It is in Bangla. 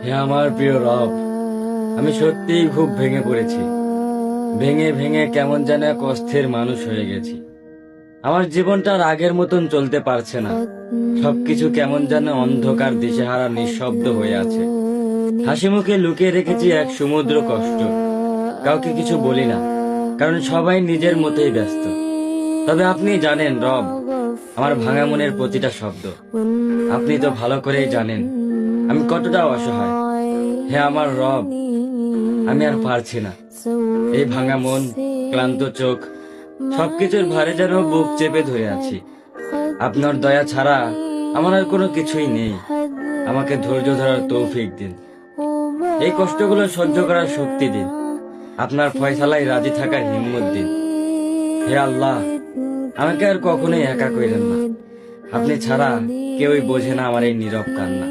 হে আমার প্রিয় রব, আমি সত্যিই খুব ভেঙে পড়েছি। ভেঙে ভেঙে কেমন যেন এক অস্থির মানুষ হয়ে গেছি। আমার জীবনটা আর আগের মতন চলতে পারছে না। সবকিছু কেমন যেন অন্ধকার, দিশেহারা, নিঃশব্দ হয়ে আছে। হাসি মুখে লুকিয়ে রেখেছি এক সমুদ্র কষ্ট। কাউকে কিছু বলি না, কারণ সবাই নিজের মতোই ব্যস্ত। তবে আপনি জানেন রব, আমার ভাঙা মনের প্রতিটা শব্দ। আপনি তো ভালো করেই জানেন আমি কতটা অসহায়। হে আমার রব, আমি আর পারছি না। এই ভাঙা মন, ক্লান্ত চোখ, সবকিছুর ভারে যেন বুক চেপে ধরে আছি। আপনার দয়া ছাড়া আমার আর কোনো কিছুই নেই। আমাকে ধৈর্য ধরার তৌফিক দিন। এই কষ্টগুলো সহ্য করার শক্তি দিন। আপনার ফয়সালায় রাজি থাকার হিম্মত দিন। হে আল্লাহ, আমাকে আর কখনোই একা কইরেন না। আপনি ছাড়া কেউই বোঝে না আমার এই নীরব কান্না।